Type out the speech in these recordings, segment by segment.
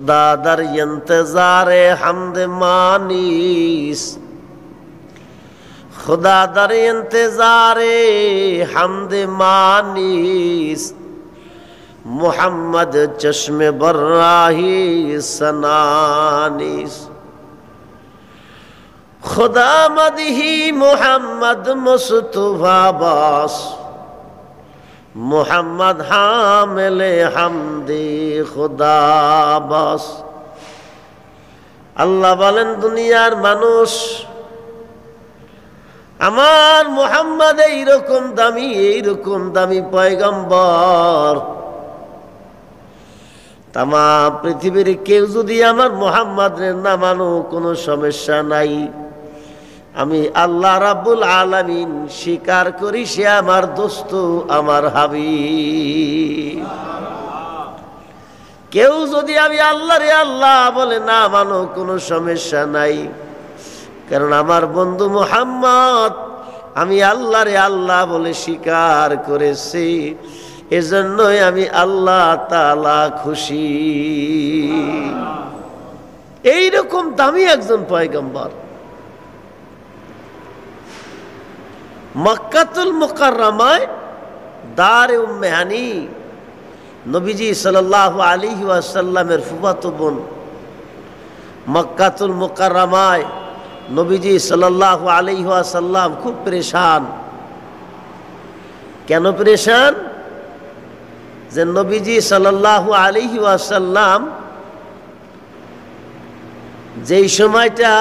दादर इंतजारे हमद मानीस, खुदा दर इंतजारे हमद मानीस, मुहम्मद चश्मे बर्राही सनानीस। खुदा मदही मुहम्मद मुस्तफा बास, मुहम्मद हामिले हमदे खुदा बास। আল্লাহ বলেন, দুনিয়ার মানুষ আমার মুহাম্মদ এইরকম দামি পয়গম্বর, তামাম পৃথিবীর কেউ যদি আমার মুহাম্মদের না মানো কোনো সমস্যা নাই। আমি আল্লাহ রাব্বুল আলামিন স্বীকার করি সে আমার দোস্ত, আমার হাবিব। কেউ যদি আমি আল্লাহ রে আল্লাহ বলে না মানো কোনো সমস্যা নাই, কারণ আমার বন্ধু মুহাম্মদ আমি আল্লাহ রে আল্লাহ বলে স্বীকার করেছি, এজন্যই আমি আল্লাহ তাআলা খুশি। এইরকম দামি একজন পয়গম্বর মক্কাতুল মুকাররমায় দারে উম্মে হানি নবীজি সাল্লাল্লাহু আলাইহি ওয়াসাল্লামের ফুফাতো বোন। মক্কাতুল মুকাররমায় নবীজি সাল্লাল্লাহু আলাইহি ওয়াসাল্লাম খুব পরেশান। কেন পরেশান? যে নবীজি সাল্লাল্লাহু আলাইহি ওয়াসাল্লাম যেই সময়টা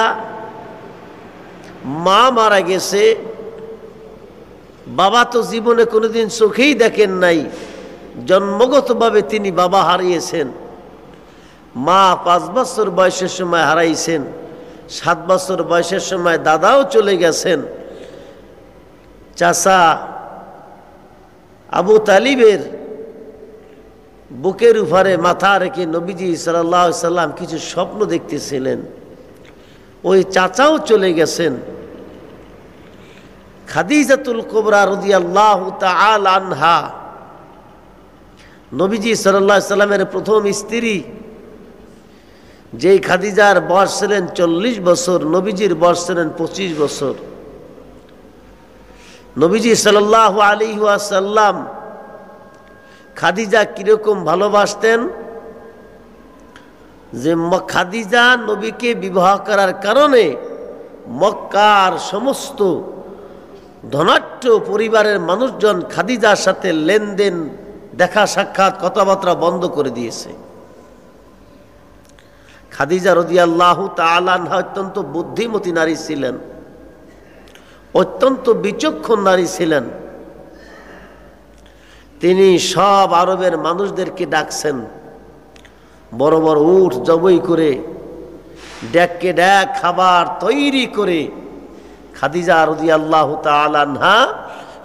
মা মারা গেছে, বাবা তো জীবনে কোনোদিন চোখেই দেখেন নাই, জন্মগতভাবে তিনি বাবা হারিয়েছেন। মা 5 বছর বয়সের সময় হারাইছেন, 7 বছর বয়সের সময় দাদাও চলে গেছেন। চাচা আবু তালিবের বুকের উপরে মাথা রেখে নবীজি সাল্লাল্লাহু আলাইহি সাল্লাম কিছু স্বপ্ন দেখতেছিলেন। ওই চাচাও চলে গেছেন। খাদিজাতুল কুবরা রাদিয়াল্লাহু তাআলা আনহা নবীজি সাল্লাল্লাহু আলাইহি সাল্লামের প্রথম স্ত্রী, যেই খাদিজার বয়স ছিলেন 40 বছর, নবীজির বয়স ছিলেন 25 বছর। নবীজি সাল্লাল্লাহু আলাইহি ওয়াসাল্লাম খাদিজা কিরকম ভালোবাসতেন, যে খাদিজা নবীকে বিবাহ করার কারণে মক্কার সমস্ত ধনাঢ্য পরিবারের মানুষজন খাদিজার সাথে লেনদেন, দেখা সাক্ষাৎ, কথাবার্তা বন্ধ করে দিয়েছে। খাদিজা রাদিয়াল্লাহু তাআলা আনহা অত্যন্ত বুদ্ধিমতী নারী ছিলেন, অত্যন্ত বিচক্ষণ নারী ছিলেন। তিনি সব আরবের মানুষদেরকে ডাকছেন, বড় বড় উট জবাই করে ডেককে ডেক খাবার তৈরি করে খাদিজা রাদিয়াল্লাহু তাআলা আনহা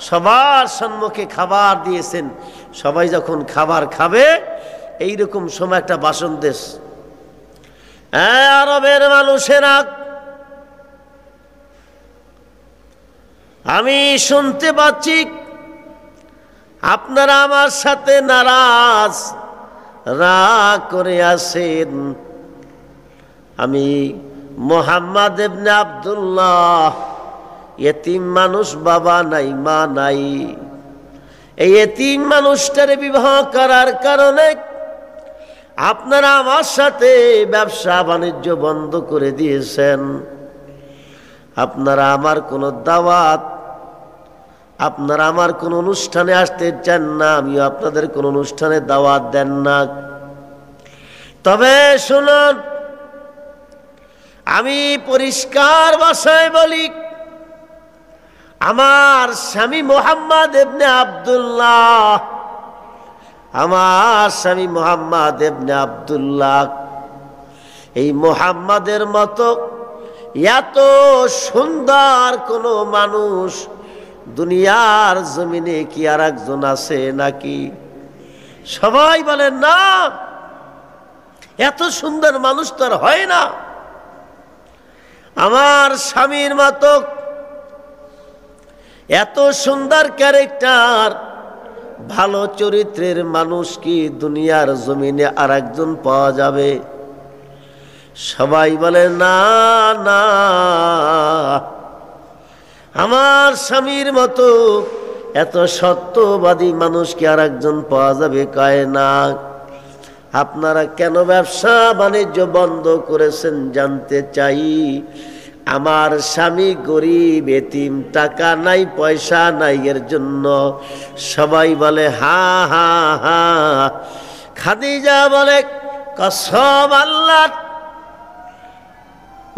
সবার সম্মুখে খাবার দিয়েছেন। সবাই যখন খাবার খাবে, এইরকম সময় একটা ভাষণ দেশ, আরবের মানুষেরা, আমি শুনতে পাচ্ছি আপনারা আমার সাথে নারাজ, রাগ করে আছেন। আমি মুহাম্মদ ইবনে আব্দুল্লাহ, এতিম মানুষ, বাবা নাই মা নাই। এই এতিম মানুষটারে বিবাহ করার কারণে আপনারা আমার সাথে ব্যবসা বাণিজ্য বন্ধ করে দিয়েছেন। আপনারা আমার কোনো দাওয়াত, আপনারা আমার কোন অনুষ্ঠানে আসতে চান না, আমিও আপনাদের কোন অনুষ্ঠানে দাওয়াত দেন না। তবে শুনুন, আমি পরিষ্কার ভাষায় বলি, আমার স্বামী মুহাম্মদ ইবনে আব্দুল্লাহ, আমার স্বামী মুহাম্মদ ইবনে আব্দুল্লাহ, এই মুহাম্মাদের মতো এত সুন্দর কোনো মানুষ দুনিয়ার জমিনে কি আর একজন আছে নাকি? সবাই বলেন না, এত সুন্দর মানুষ তো আর হয় না। আমার স্বামীর মতো এত সুন্দর ক্যারেক্টার, ভালো চরিত্রের মানুষ কি দুনিয়ার জমিনে আর একজন পাওয়া যাবে? সবাই বলে না না, আমার স্বামীর মতো এত সত্যবাদী মানুষ কি আর একজন পাওয়া যাবে? কয় না। আপনারা কেন ব্যবসা বাণিজ্য বন্ধ করেছেন জানতে চাই। আমার স্বামী গরিব, এতিম, টাকা নাই, পয়সা নাই, এর জন্য। সবাই বলে হা হা হা। খাদিজা বলে কসম আল্লাহ,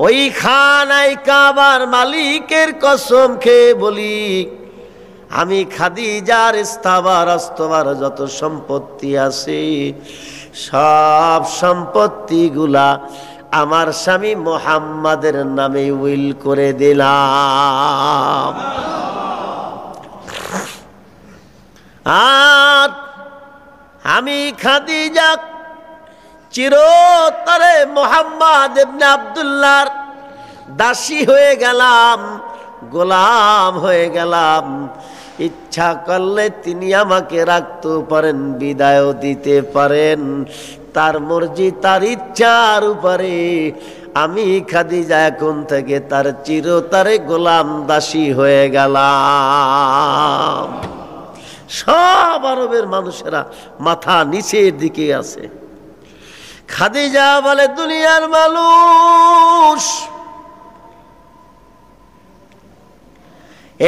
ওই খানায় কাবার মালিকের কসম খেয়ে বলি, আমি খাদিজার স্থাবর অস্তবর যত সম্পত্তি আছে সব সম্পত্তিগুলা আমার স্বামী মুহাম্মাদের নামে উইল করে দিলাম। আর আমি খাদিজা চিরতরে মুহাম্মদ ইবনে আব্দুল্লাহর দাসী হয়ে গেলাম, গোলাম হয়ে গেলাম। ইচ্ছা করলে তিনি আমাকে রাখতে পারেন, বিদায়ও দিতে পারেন। তার মর্জি, তার ইচ্ছার উপরে আমি খাদিজা এখন থেকে তার চিরতরে গোলাম দাসী হয়ে গেলাম। সব আরবের মানুষেরা মাথা নিচের দিকে আছে। খাদিজা বলে দুনিয়ার মানুষ,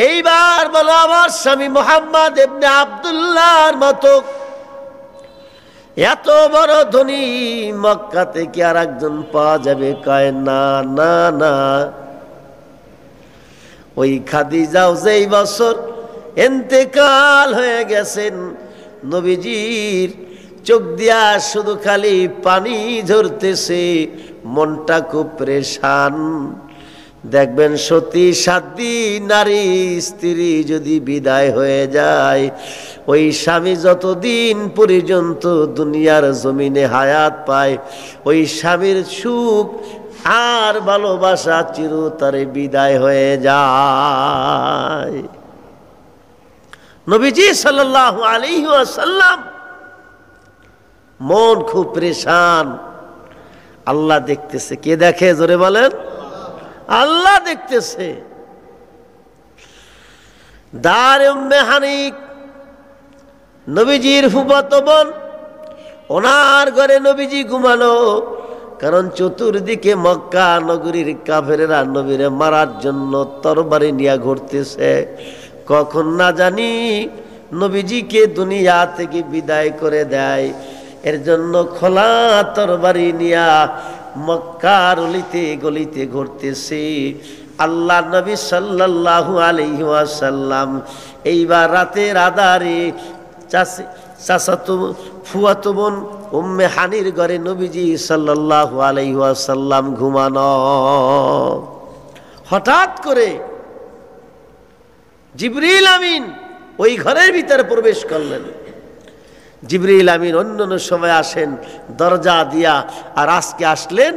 এইবার বলো আমার স্বামী মুহাম্মদ ইবনে আব্দুল্লাহর মতো এত বড় ধনী মক্কা থেকে আর একজন পাওয়া যাবে? কয় না না না। ওই খাদিজাও যেই বছর ইন্তেকাল হয়ে গেছেন, নবীজির চোখ দিয়া শুধু খালি পানি ঝরতেছে, মনটা খুব পেরেশান। দেখবেন সতী সাধ্বী নারী স্ত্রী যদি বিদায় হয়ে যায়, ওই স্বামী যতদিন পর্যন্ত দুনিয়ার জমিনে হায়াত পায়, ওই স্বামীর সুখ আর ভালোবাসা চিরতরে বিদায় হয়ে যায়। নবীজি সাল্লাল্লাহু আলাইহি ওয়াসাল্লাম মন খুব পেরেশান। আল্লাহ দেখতেছে। কে দেখে? জোরে বলেন। আল্লাহ দেখতেছে। দারে উম্মে হানি নবীজির ফুফাতো বোন, ওনার ঘরে নবীজি ঘুমানো। কারণ চতুর্দিকে মক্কা নগরীর কাফেরেরা নবীরে মারার জন্য তরবারি নিয়ে ঘুরতেছে। কখন না জানি নবীজিকে দুনিয়া থেকে বিদায় করে দেয়। এর জন্য খোলা তরবারি নিয়া মক্কার অলিতে গলিতে ঘুরতেছে। আল্লাহ নবী সাল্লাল্লাহু আলাইহি ওয়াসাল্লাম এইবার রাতের আধারে চাচাতো ফুয়াতো বোন উম্মে হানির ঘরে নবীজি সাল্লাল্লাহু আলাইহি ওয়াসাল্লাম ঘুমানো। হঠাৎ করে জিবরিল আমিন ওই ঘরের ভিতরে প্রবেশ করলেন। জিবরিল আমিন অন্যান্য সময় আসেন দরজা দিয়া, আর আজকে আসলেন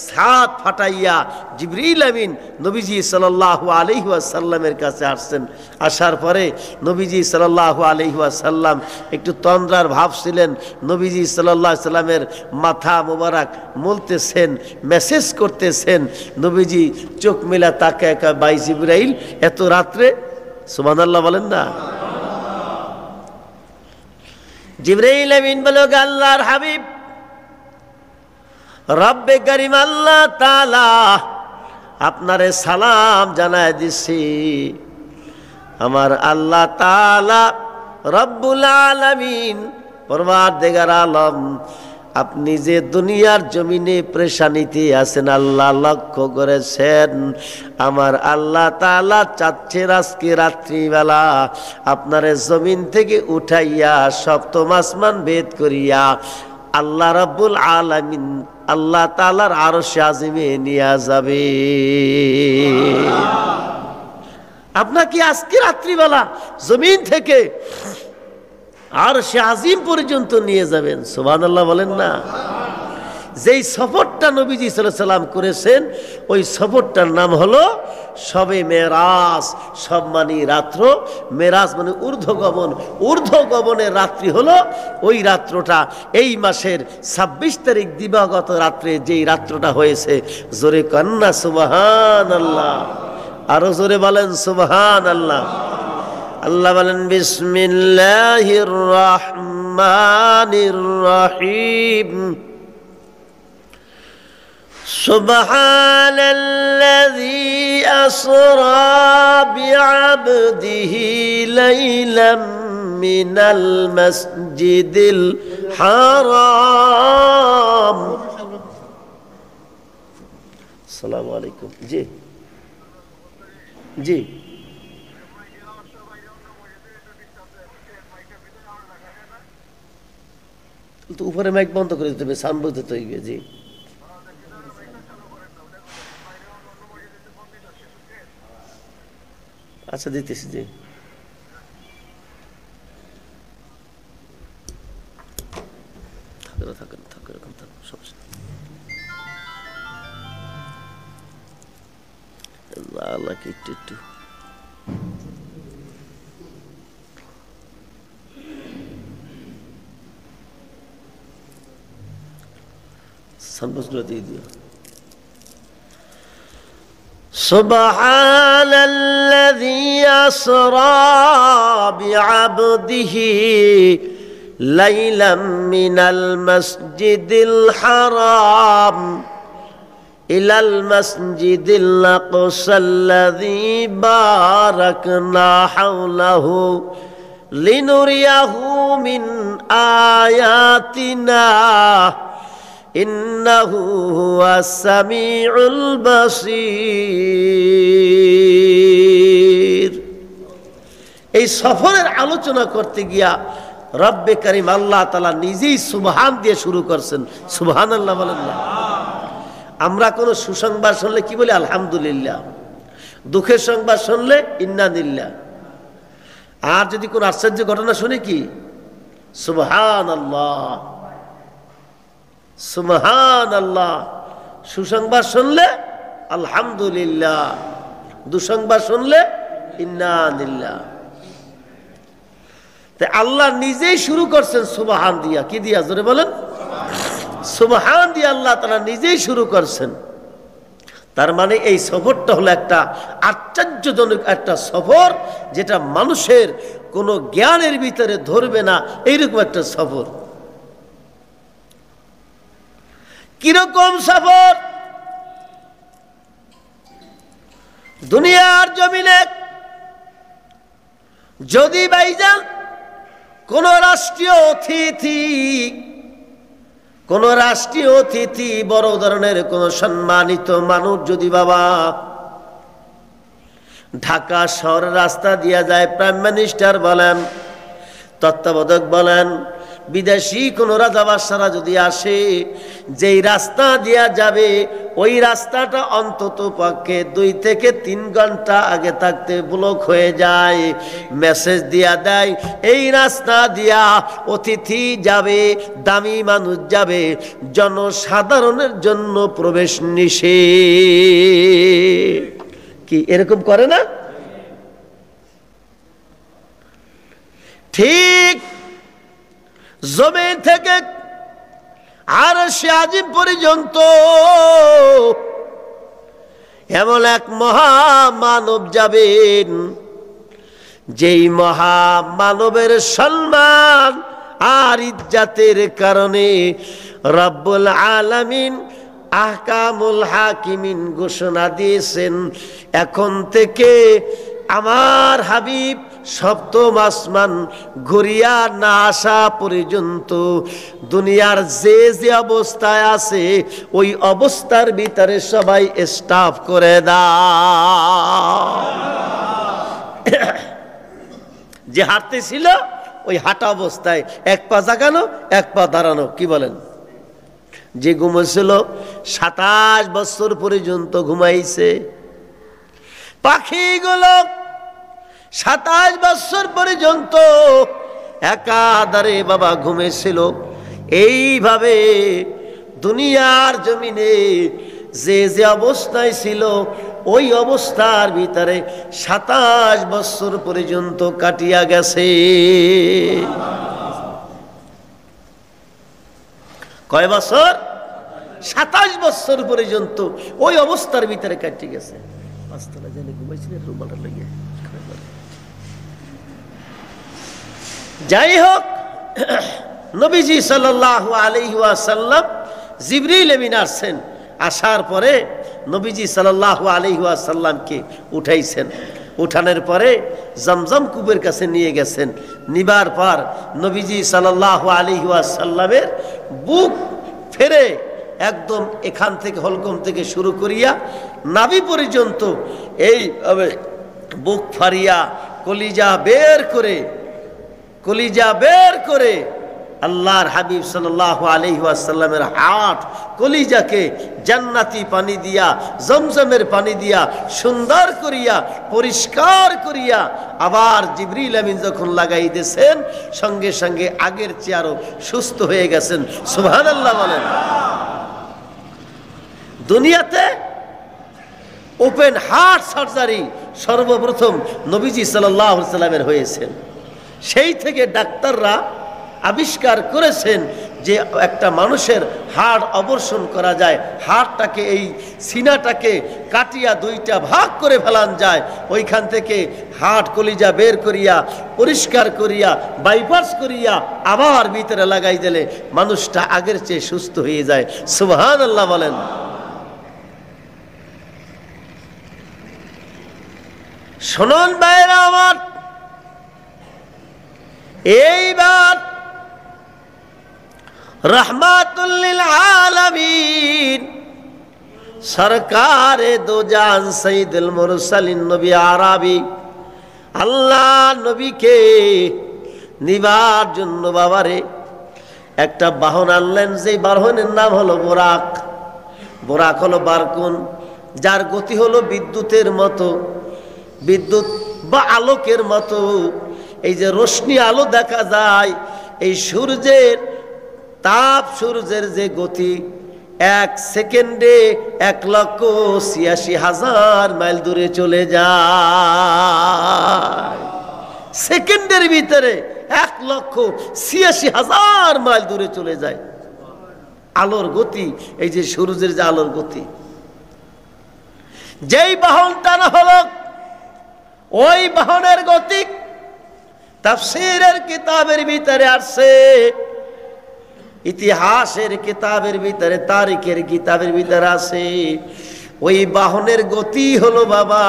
ছাদ ফাটাইয়া। জিবরিল আমিন নবীজি সাল্লাল্লাহু আলাইহি ওয়াসাল্লামের কাছে আসছেন। আসার পরে নবীজি সাল্লাল্লাহু আলাইহি ওয়াসাল্লাম একটু তন্দ্রার ভাব ছিলেন। নবীজি সাল্লাল্লাহু আলাইহি ওয়াসাল্লামের মাথা মোবারক মুলতেছেন, মেসেজ করতেছেন। নবীজি চোখ মেলা তাকায়, ভাই জিবরাইল এত রাত্রে? সুবহানাল্লাহ বলেন না। জিবরাইল আমিন বলে, আল্লাহর হাবিব রব্বে করিম আল্লাহ তাআলা আপনারে সালাম জানায় দিছি। আমার আল্লাহ তাআলা রব্বুল আলামিন পরওয়ারদিগার আলম, আপনি যে দুনিয়ার জমিনে পেরেশানিতে আছেন আল্লাহ লক্ষ্য করেছেন। আমার আল্লাহ তাআলা চাচ্ছেন আজকে রাত্রিবেলা আপনারে জমিন থেকে উঠাইয়া সপ্তম আসমান ভেদ করিয়া আল্লাহ রাব্বুল আলামিন আল্লাহ তাআলার আরশে আজিমে নিয়ে যাবে। আপনাকে আজকে রাত্রিবেলা জমিন থেকে আরশে আজিম পর্যন্ত নিয়ে যাবেন। সুবহানাল্লাহ বলেন না। যেই সফরটা সফরটা নবীজি সাল্লাল্লাহু আলাইহি সাল্লাম করেছেন, ওই সফরটার নাম হলো শবে মেরাজ। সব মানে রাত্র, মেরাজ মানে ঊর্ধ্বগমন। ঊর্ধ্বগমনের রাত্রি হলো ওই রাত্রটা, এই মাসের 26 তারিখ দিবাগত রাত্রে যেই রাত্রটা হয়েছে। জোরে কান্না সুবহানাল্লাহ, আরো জোরে বলেন সুবহানাল্লাহ। আল্লাহ বলেন বিসমিল্লাহির রহমানির রহিম। সুবহানাল্লাযী আসরা বিআবদিহি লাইলাম মিনাল মাসজিদিল হারাম। আসসালামু আলাইকুম। জি জি, তো উপরে মাইক বন্ধ করে দিতে হবে, সাউন্ড বলতে তো হইবে। জি আচ্ছা দিতেছি। জি থাকেন এরকম থাকুন, সমস্যা আল্লাহ কি একটু সানবুজগুলো দিয়ে দিও। সুবহানাল্লাযী আসরা বিআবদিহি লাইলাম মিনাল মাসজিদিল হারাম ইলাল মাসজিদিল আকসাল্লাযী বারাকনা হাওলাহু লিনুরিয়াহু মিন আয়াতিনা ইন্নাহু হুয়াস সামিউল বাসীর। এই সফরের আলোচনা করতে গিয়া রব্বে কারীম আল্লাহ তাআলা নিজেই সুবহান দিয়ে শুরু করছেন। সুবহানাল্লাহ বলেন না। আমরা কোনো সুসংবাদ শুনলে কি বলি? আলহামদুলিল্লাহ। দুঃখের সংবাদ শুনলে ইন্না লিল্লাহ। আর যদি কোনো আশ্চর্য ঘটনা শুনি কি? সুবহানাল্লাহ সুবহানাল্লাহ। সুসংবাদ শুনলে আলহামদুলিল্লাহ, দুঃসংবাদ শুনলে ইন্না লিল্লাহ। তাই আল্লাহ নিজেই শুরু করছেন সুবহান দিয়া। কি দিয়া? জোরে বলেন। সুবহান দিয়া আল্লাহ তাআলা নিজেই শুরু করছেন। তার মানে এই সফরটা হলো একটা আশ্চর্যজনক একটা সফর, যেটা মানুষের কোনো জ্ঞানের ভিতরে ধরবে না, এইরকম একটা সফর। কিরকম সফর? দুনিয়ার জমিনে যদি ভাইজান কোন রাষ্ট্রীয় অতিথি বড় ধরনের কোন সম্মানিত মানুষ যদি বাবা ঢাকা শহরের রাস্তা দিয়া যায়, প্রাইম মিনিস্টার বলেন, তত্ত্বাবধায়ক বলেন, বিদেশি কোন রাজা বাদশারা যদি আসে, যেই রাস্তা দিয়া যাবে ওই রাস্তাটা অন্তত পক্ষে 2 থেকে 3 ঘন্টা আগে থাকতে ব্লক হয়ে যায়। মেসেজ দিয়া দেয় এই রাস্তা দিয়া অতিথি যাবে, দামি মানুষ যাবে, জনসাধারণের জন্য প্রবেশ নিষেধ। কি এরকম করে না? ঠিক জমিন থেকে আরশে আজিম পর্যন্ত এমন এক মহামানব যাবেন, যেই মহামানবের সম্মান আর ইজ্জতের কারণে রব্বুল আলামিন আহকামুল হাকিমিন ঘোষণা দিয়েছেন, এখন থেকে আমার হাবিব সপ্তম আসমান ঘুরিয়া না আসা পর্যন্ত দুনিয়ার যে যে অবস্থায় আছে ওই অবস্থার ভিতরে সবাই স্টাফ করে দাও। যে হাঁটতেছিল ওই হাঁটা অবস্থায় 1 পা জাগানো 1 পা দাঁড়ানো। কি বলেন? যে ঘুমাইছিল 27 বছর পর্যন্ত ঘুমাইছে, পাখিগুলো 27 বছর পর্যন্ত একাধারে বাবা ঘুমেছিল। এইভাবে দুনিয়ার জমিনে যে যে অবস্থায় ছিল ওই অবস্থার ভিতরে 27 বছর পর্যন্ত কাটিয়া গেছে। কয় বছর? 27 বছর পর্যন্ত ওই অবস্থার ভিতরে কাটিয়ে গেছে। পাঁচতলা জেনে ঘুমাইছিলেন রুমালটা লইয়া। যাই হোক, নবীজি সাল্লাল্লাহু আলাইহি ওয়াসাল্লাম জিবরিল আমিন আসছেন। আসার পরে নবীজি সাল্লাল্লাহু আলাইহি ওয়াসাল্লামকে উঠাইছেন। উঠানোর পরে জমজম কূপের কাছে নিয়ে গেছেন। নিবার পর নবীজি সাল্লাল্লাহু আলাইহি ওয়াসাল্লামের বুক ফেরে একদম এখান থেকে হলকম থেকে শুরু করিয়া নাভি পর্যন্ত এইভাবে বুক ফাড়িয়া কলিজা বের করে আল্লাহর হাবিব সাল্লাল্লাহু আলাইহি ওয়াসাল্লামের হাট কলিজাকে জান্নাতি পানি দিয়া, জমজমের পানি দিয়া সুন্দর করিয়া পরিষ্কার করিয়া আবার জিবরিল আমিন যখন লাগাইতেছেন, সঙ্গে সঙ্গে আগের চেয়ে আরো সুস্থ হয়ে গেছেন। সুবহানাল্লাহ বলেন। দুনিয়াতে ওপেন হার্ট সার্জারি সর্বপ্রথম নবীজি সাল্লাল্লাহু আলাইহি ওয়াসাল্লামের হয়েছে। সেই থেকে ডাক্তাররা আবিষ্কার করেছেন যে একটা মানুষের হাড় অপারেশন করা যায়, হাড়টাকে এই সিনাটাকে কাটিয়া দুইটা ভাগ করে ফেলান যায়, ওইখান থেকে হাড় কলিজা বের করিয়া পরিষ্কার করিয়া বাইপাস করিয়া আবার ভিতরে লাগাই দিলে মানুষটা আগের চেয়ে সুস্থ হয়ে যায়। সুবহানাল্লাহ বলেন। শুনুন ভাইরা আমার, এইবার रहमतुल लिल आलमीन सरकारे दो जान सईदुल मुरसलिन नबी आराबी আল্লাহ নবীকে নিবার জন্য বাবারে একটা বাহন আনলেন। যেই বাহনের নাম হলো বোরাক। বোরাক হলো বারকুন, যার গতি হলো বিদ্যুতের মতো, বিদ্যুৎ বা আলোকের মতো। এই যে রোশনি আলো দেখা যায়, এই সূর্যের তাপ, সূর্যের যে গতি, 1 সেকেন্ডে 1,86,000 মাইল দূরে চলে যায়। সেকেন্ডের ভিতরে 1,86,000 মাইল দূরে চলে যায় আলোর গতি। এই যে সূর্যের যে আলোর গতি, যেই বাহন টানা হলো ওই বাহনের গতি তাফসীরের কিতাবের ভিতরে আসছে, ইতিহাসের কিতাবের ভিতরে, তারিখের কিতাবের ভিতরে আছে। ওই বাহনের গতি হলো বাবা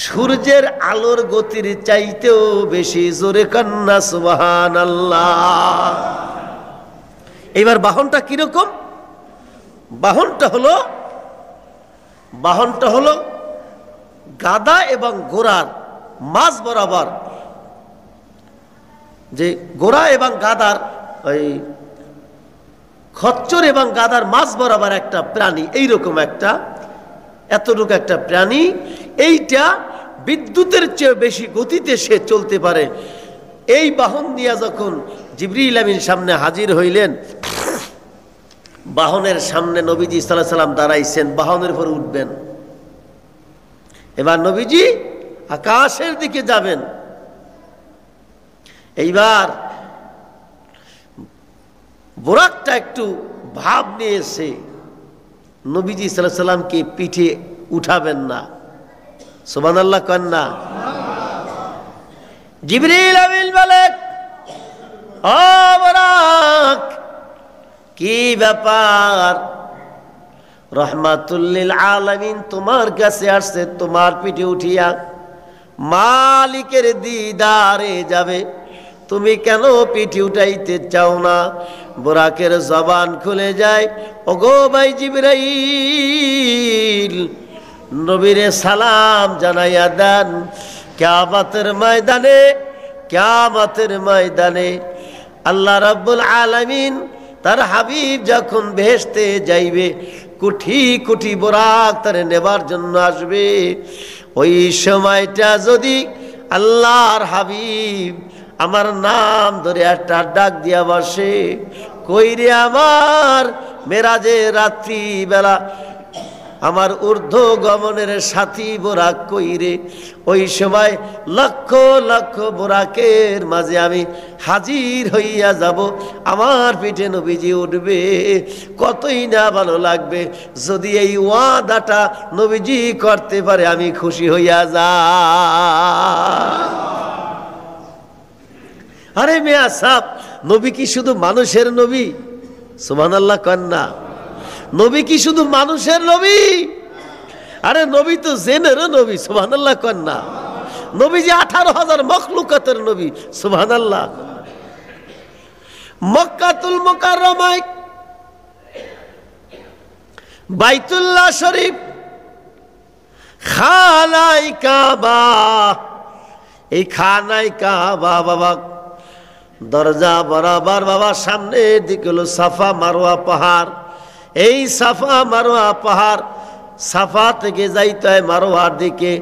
সূর্যের আলোর গতির চাইতেও বেশি। জোরে কান্না সুবহানাল্লাহ। এইবার বাহনটা কিরকম? বাহনটা হলো গাদা এবং ঘোড়ার মাঝ বরাবর, যে ঘোড়া এবং গাদার ওই খচ্চর এবং গাদার মাঝ বরাবর একটা প্রাণী, এইরকম একটা এতটুকু একটা প্রাণী। এইটা বিদ্যুতের চেয়ে বেশি গতিতে সে চলতে পারে। এই বাহন নিয়ে যখন জিবরিল আমিন সামনে হাজির হইলেন, বাহনের সামনে নবীজি সাল্লাল্লাহু আলাইহি ওয়াসাল্লাম দাঁড়াইছেন, বাহনের উপর উঠবেন। এবার নবীজি আকাশের দিকে যাবেন। এইবার বোরাকটা একটু ভাব নিয়েছে, নবীজি সাল্লাল্লাহু আলাইহি ওয়াসাল্লামকে পিঠে উঠাবেন না। সুবহানাল্লাহ কন্যা। জিবরিল আমিন বলে, ও বোরাক, কি ব্যাপার? রহমাতুল লিল আলামিন তোমার কাছে আসছে, তোমার পিঠে উঠিয়া মালিকের দিদারে যাবে, তুমি কেন পিঠে উঠাইতে চাও না? বোরাকের জবান খুলে যায়, ওগো ভাই জিবরাইল, নবীরে সালাম জানাইয়া দেন। কিয়ামতের ময়দানে আল্লাহ রাব্বুল আলামিন তার হাবিব যখন বেহেশতে যাইবে, কোটি কোটি বোরাক তারে নেবার জন্য আসবে। ওই সময়টা যদি আল্লাহর হাবিব আমার নাম ধরে একটা ডাক দিয়া বসে, কইরে আমার মেরাজে রাত্রি বেলা আমার ঊর্ধ্ব গমনের সাথী বোরাক কইরে, ওই সময় লক্ষ লক্ষ বোরাকের মাঝে আমি হাজির হইয়া যাব, আমার পিঠে নবীজি উঠবে, কতই না ভালো লাগবে। যদি এই ওয়াদাটা নবীজি করতে পারে আমি খুশি হইয়া যা। আরে মিয়া সাহেব, নবী কি শুধু মানুষের নবী? সুবহানাল্লাহ কন্যা। নবী কি শুধু মানুষের নবী? আরে নবী তো জেনেরও নবী। সুবহানাল্লাহ কন্যা। নবী যে 18,000 মখলুকাতের নবী। সুবহানাল্লাহ। মক্কাতুল মুকাররমায় বাইতুল্লাহ শরীফ, খানায় কাবা, এই খানায় কাবা বাবা দরজা বরাবর বাবা সামনে দিকে হলো সাফা মারওয়া পাহাড়। এই সাফা মারওয়া পাহাড়, সাফা থেকে যাইতে হয় মারওয়ার দিকে,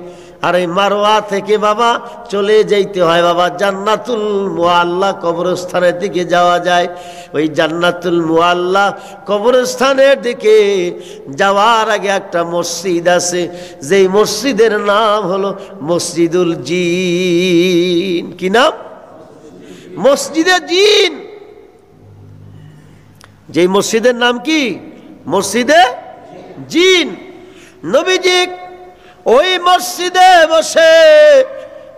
আর এই মারওয়া থেকে বাবা চলে যাইতে হয় বাবা জান্নাতুল মুআল্লা কবরস্থানের দিকে যাওয়া যায়। ওই জান্নাতুল মুআল্লা কবরস্থানের দিকে যাওয়ার আগে একটা মসজিদ আছে, যেই মসজিদের নাম হলো মসজিদুল জিন। কি নাম? মসজিদে জিন। যেই মসজিদের নাম কি? মসজিদে জিন। নবীজি ওই মসজিদে বসে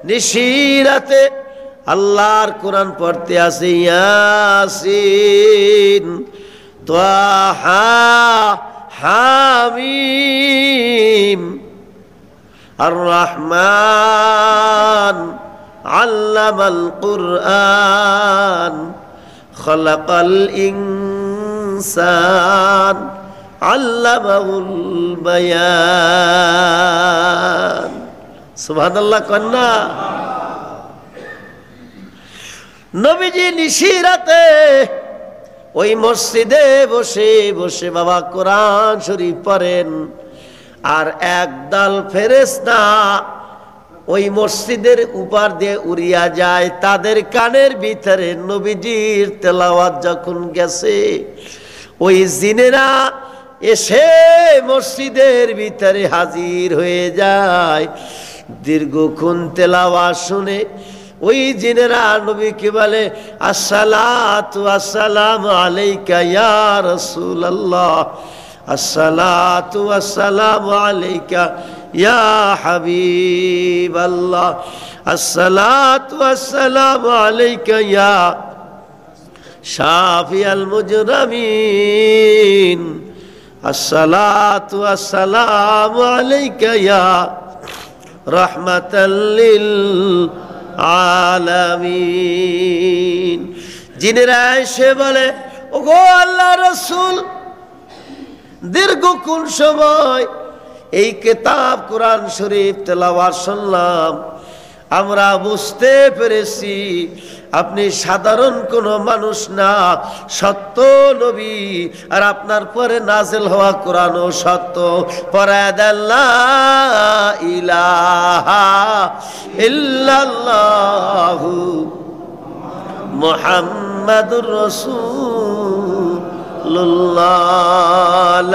নিশিরাতে আল্লাহর কোরআন পড়তে আছে, ইয়াসিন তাহা হামিম আর রহমান আল্লামাল কুরআন খলাকাল ইনসান আল্লামাহুল বায়ান। সুবহানাল্লাহ কন্যা। নবীজি নিশিরাতে ওই মসজিদে বসে বসে বাবা কোরআন শরীফ পড়েন, আর একদল ফেরেশতা ওই মসজিদের উপর দিয়ে উড়িয়া যায়। তাদের কানের ভিতরে নবীজির তেলাওয়াত যখন গেছে, ওই জিনেরা এসে মসজিদের ভিতরে হাজির হয়ে যায়। দীর্ঘক্ষণ তেলাওয়াত শুনে ওই জিনেরা নবীকে বলে, আসসালাতু আসসালামু আলাইকা ইয়া রাসূলুল্লাহ, আসসালাতু আসসালামু আলাইকা ইয়া হাবিবাল্লাহ, আসসালাতু আসসালামু আলাইকা ইয়া শাফিয়াল মুজরামিন, আসসালাতু আসসালামু আলাইকা ইয়া রাহমাতাল লিল আলামিন। জিনেরা এসে বলে, ওগো আল্লাহর রাসূল, দীর্ঘক্ষণ সময় এই কিতাব কোরআন শরীফ তেলাওয়াত শুনলাম, আমরা বুঝতে পেরেছি আপনি সাধারণ কোনো মানুষ না, সত্য নবী, আর আপনার পরে নাজিল হওয়া কোরআনও সত্য। পরাদাল্লা ইলাহা ইল্লাল্লাহু মুহাম্মাদুর রাসূলুল্লাহ,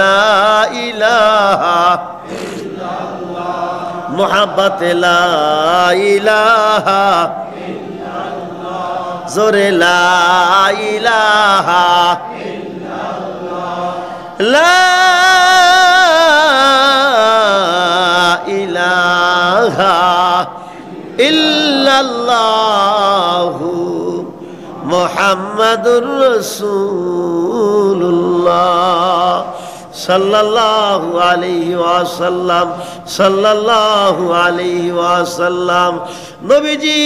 লা ইলাহা মুহাব্বত লা ইলাহা জোরে লা ইলাহা লা ইলাহা ইল্লাল্লাহু মুহাম্মাদুর রাসূলুল্লাহ সাল্লাল্লাহু আলাইহি ওয়াসাল্লাম, সাল্লাল্লাহু আলাইহি ওয়াসাল্লাম। নবীজি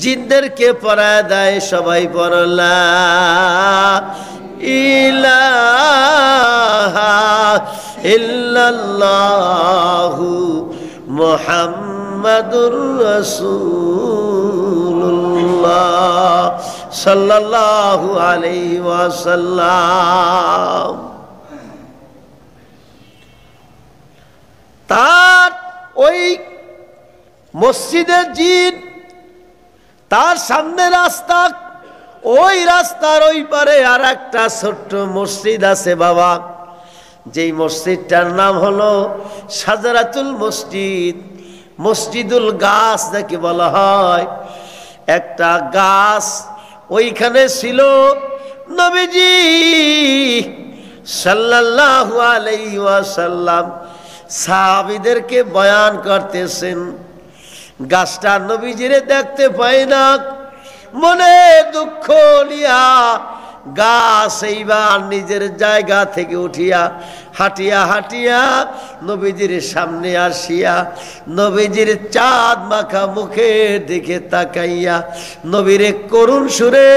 জিনদেরকে পড়ায় দেয়, সবাই পড়ো লা ইলাহা ইল্লাল্লাহু মুহাম্মাদুর রাসূলুল্লাহ সাল্লাল্লাহু আলাইহি ওয়াসাল্লাম। তার ওই মসজিদের জিন, তার সামনে রাস্তা, ওই রাস্তার ওই পারে আর একটা ছোট্ট মসজিদ আছে বাবা, যেই মসজিদটার নাম হলো সাজারাতুল মসজিদ, মসজিদুল গাছ যাকে বলা হয়। একটা গাছ ওইখানে ছিল। নবীজি সাল্লাল্লাহু আলাইহি ওয়াসাল্লাম সাহাবীদেরকে বয়ান করতেছেন। গাছটা নবীজিরে দেখতে পায় না, মনে দুঃখ নিয়া গাছ এইবার নিজের জায়গা থেকে উঠিয়া হাঁটিয়া হাঁটিয়া নবীজির সামনে আসিয়া নবীজির চাঁদ মাখা মুখের দিকে তাকাইয়া নবীরে করুণ সুরে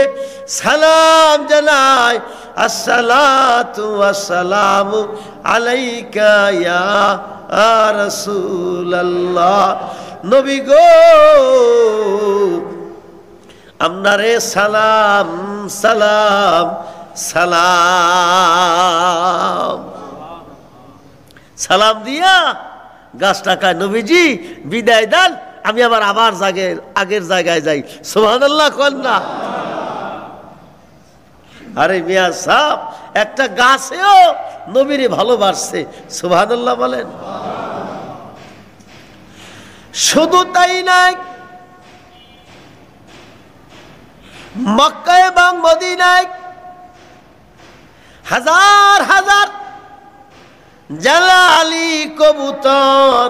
সালাম জানায়, আসসালাতু ওয়াসসালামু আলাইকা ইয়া রাসূলুল্লাহ। নবী গো, আপনারে সালাম সালাম সালাম। সালাম দিয়া গাছটা কায়, নবীজি বিদায় দেন, আমি আবার আগের জায়গায় যাই। সুবহানাল্লাহ কোন না? আরে মিয়া সাহেব, একটা গাছেও নবীরে ভালোবাসছে। সুবহানাল্লাহ বলেন। শুধু তাই নাই, মক্কা এবং মদিনায় হাজার হাজার জালালি কবুতর,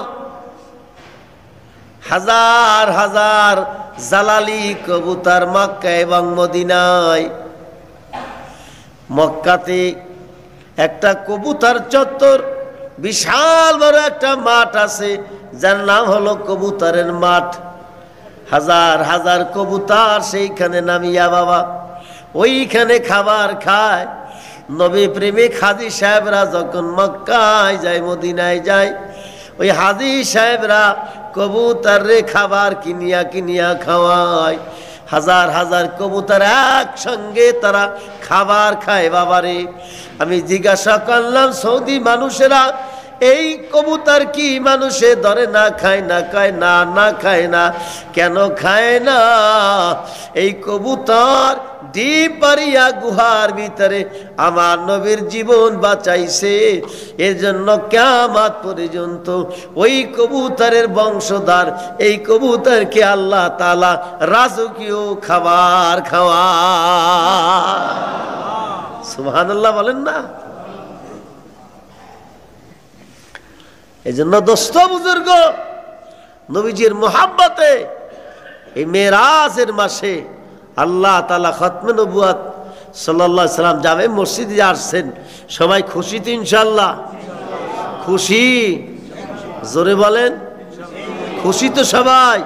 হাজার হাজার জালালি কবুতর মক্কা এবং মদিনায়। মক্কাতে একটা কবুতর চত্বর, বিশাল বড় একটা মাঠ আছে, যার নাম হলো কবুতরের মাঠ। হাজার হাজার কবুতর সেইখানে নামিয়া বাবা ওইখানে খাবার খায়। নবী প্রেমিক হাজী সাহেবরা যখন মক্কায় যায়, মদিনায় যায়, ওই হাজী সাহেবরা কবুতরে খাবার কিনিয়া কিনিয়া খাওয়ায়। হাজার হাজার কবুতর একসঙ্গে তারা খাবার খায়। বাবারে, আমি জিজ্ঞাসা করলাম, সৌদি মানুষেরা এই কবুতর কি মানুষে ধরে না খায়? না খায় না, না খায় না। কেন খায় না? এই কবুতর ডিম পারিয়া গুহার ভিতরে আমার নবীর জীবন বাঁচাইছে। এর জন্য কিয়ামত পর্যন্ত ওই কবুতরের বংশধর, এই কবুতরকে আল্লাহ তাআলা রাজকীয় খাবার খাওয়া। সুবহানাল্লাহ বলেন না? এই জন্য দোস্ত বুজুর্গ, নবীজির মোহাব্বতে এই মেরাজের মাসে আল্লাহ তাআলা খতমে নবুয়ত সাল্লাল্লাহু আলাইহি সাল্লাম জামে মসজিদে আসছেন। সবাই খুশি তো ইনশাআল্লাহ? খুশি? জোরে বলেন খুশি তো সবাই?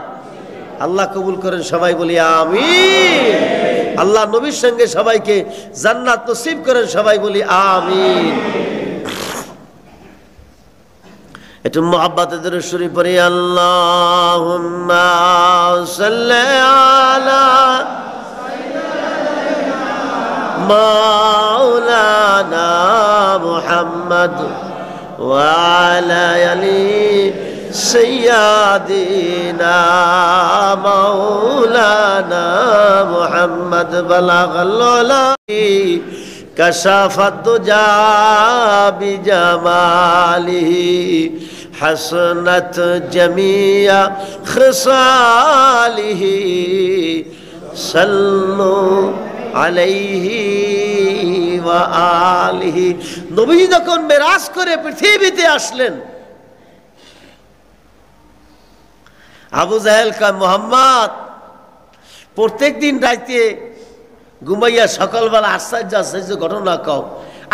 আল্লাহ কবুল করেন, সবাই বলি আমিন। আল্লাহ নবীর সঙ্গে সবাইকে জান্নাত নসিব করেন, সবাই বলি আমিন। একটু মুহাব্বতে দরুদ শরীফ পড়ি। আল্লাহুম্মা সাল্লি আলা মাওলানা মুহাম্মদ ওয়া আলা আলি সাইয়্যিদিনা মাওলানা মুহাম্মদ বালাগাল উলা কাশাফাত দুজা বিজামালিহি হাসনাত জামিয়া খিসালিহি সাল্লু আলাইহি ওয়া আলিহি। নবী যখন মেরাজ করে পৃথিবীতে আসলেন, আবু জাহেল কা মোহাম্মদ প্রত্যেক দিন রাইতে ঘুমাইয়া সকালবেলা আশ্চর্য আশ্চর্য ঘটনা কও।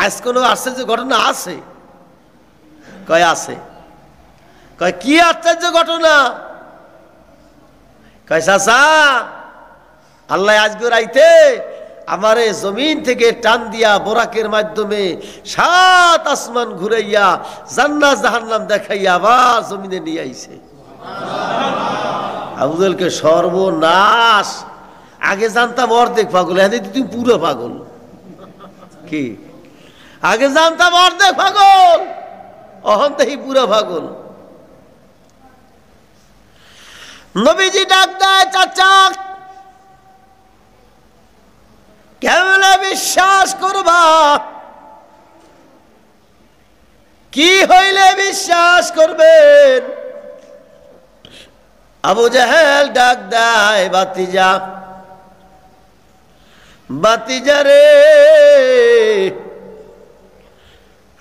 আজ কোনো আশ্চর্য ঘটনা আছে? কয় আছে। কয় কি আশ্চর্য ঘটনা? কয় চাচা, আল্লাহ আজকে রাইতে আমারে জমিন থেকে টান দিয়া বোরাকের মাধ্যমে 7 আসমান ঘুরাইয়া জান্নাত জাহান্নাম দেখাইয়া আবার জমিনে নিয়ে আইছে। আবু জাহেলকে সর্বনাশ! আগে জানতাম অর্ধেক পাগল, এখন তুমি পুরো পাগল। কি? আগে জানতাম অর্ধেক পাগল, অহন থেকে পুরো পাগল। নবীজি ডাক দেয়, চাচা কেমনে বিশ্বাস করবা? কি হইলে বিশ্বাস করবেন? আবু জাহেল ডাক দেয়, ভাতিজা, ভাতিজা রে,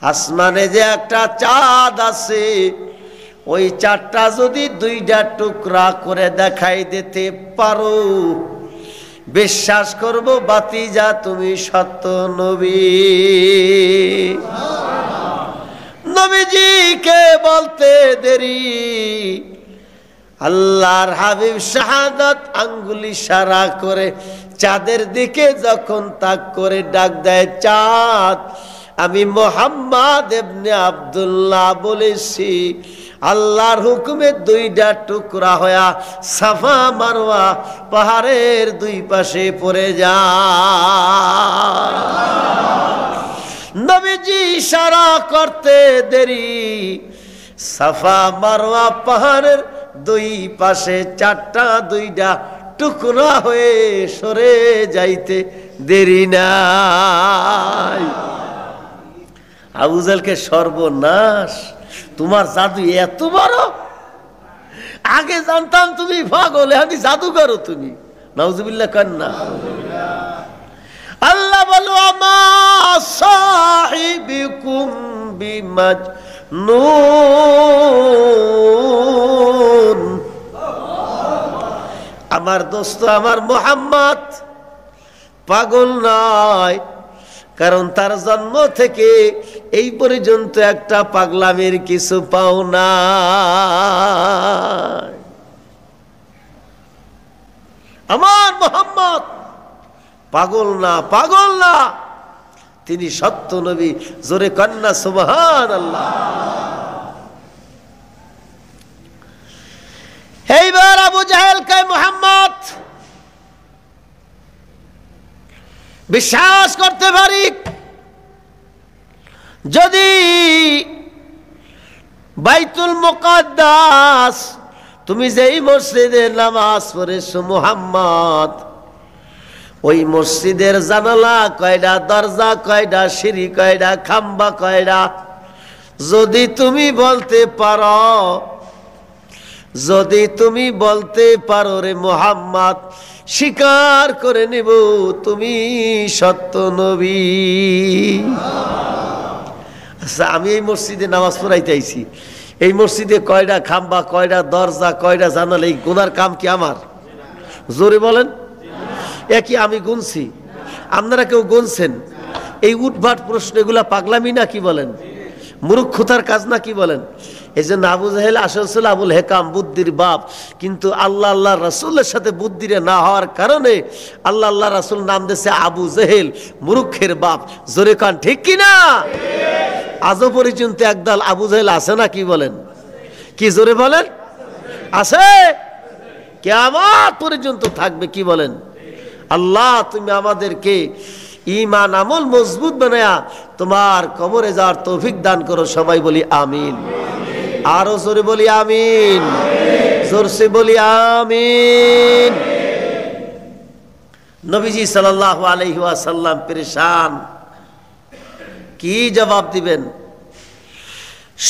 আসমানে যে একটা চাঁদ আছে, ওই চাঁদটা যদি দুইটা টুকরা করে দেখাই দিতে পারো, বিশ্বাস করব ভাতিজা তুমি সত্য নবী। নবীজিকে বলতে দেরি, আল্লাহর হাবিব শাহাদাত আঙ্গুল ইশারা করে চাঁদের দিকে যখন তাক করে ডাক দেয়, চাঁদ, আমি মুহাম্মদ ইবনে আব্দুল্লাহ বলেছি, আল্লাহর হুকুমে দুইটা টুকরা হয়া সাফা মারওয়া পাহাড়ের দুই পাশে পড়ে যায়। নবীজি ইশারা করতে দেরি, সাফা মারওয়া পাহাড়ের দুই পাশে চারটা দুইটা টুকরা হয়ে সরে যাইতে দেরি নাই। আবু জাহেলকে সর্বনাশ, তোমার জাদু এত বড়, আগে জানতাম তুমি পাগল, এখন জাদু করো তুমি। নাউজুবিল্লাহ কান্না। আল্লাহ বলো, আমা সাহিবিকুম বিমাজনুন, আমার দোস্ত আমার মুহাম্মদ পাগল নয়, কারণ তার জন্ম থেকে এই পর্যন্ত একটা পাগলামের কিছু পাও না। আমার মুহাম্মদ পাগল না, পাগল না, তিনি সত্য নবী। জোরে কন্না সুবহানাল্লাহ। এইবার আবু জাহেল কয়, মুহাম্মদ বিশ্বাস করতে পারি যদি বাইতুল মুকাদ্দাস, তুমি যেই মসজিদে নামাজ পড়েছো মুহাম্মদ, ওই মসজিদের জানালা কয়টা, দরজা কয়টা, সিঁড়ি কয়টা, খাম্বা কয়টা, যদি তুমি বলতে পারো, যদি তুমি বলতে পারো রে মুহাম্মদ, স্বীকার করে নেব তুমি সত্য নবী। আচ্ছা, আমি এই মসজিদে নামাজ পড়াইতে আইছি, এই মসজিদে কয়টা খাম্বা, কয়টা দরজা, কয়টা জানালা, এই গুনার কাম কি আমার? জোরে বলেন। একই আমি গুনছি, আপনারা কেউ গুনছেন? এই উঠভাট প্রশ্ন, এগুলা পাগলামি না কি বলেন? মূর্খতার কাজ না কি বলেন? এই জন্য আবু জাহেল আসল ছিল আবুল হেকাম, বুদ্ধির বাপ, কিন্তু আল্লাহ আল্লাহ রাসূলের সাথে বুদ্ধিরে না হওয়ার কারণে আল্লাহ আল্লাহ রাসূল নাম দিয়েছে আবু জাহেল, মূর্খের বাপ। জোরে কান ঠিক কিনা? আজও পর্যন্ত একদল আবু জাহেল আছে না কি বলেন? কি জোরে বলেন? আছে, কিয়ামত পর্যন্ত থাকবে। কি বলেন? আল্লাহ তুমি আমাদেরকে ঈমান আমল মজবুত বানায়া তোমার কবরে যাওয়ার তৌফিক দান করো। সবাই বলি আমিন। আরো জোরে বলি আমিন, জোরসে বলি আমিন। নবীজি সাল্লাল্লাহু আলাইহি ওয়াসাল্লাম পেরেশান, কি জবাব দিবেন?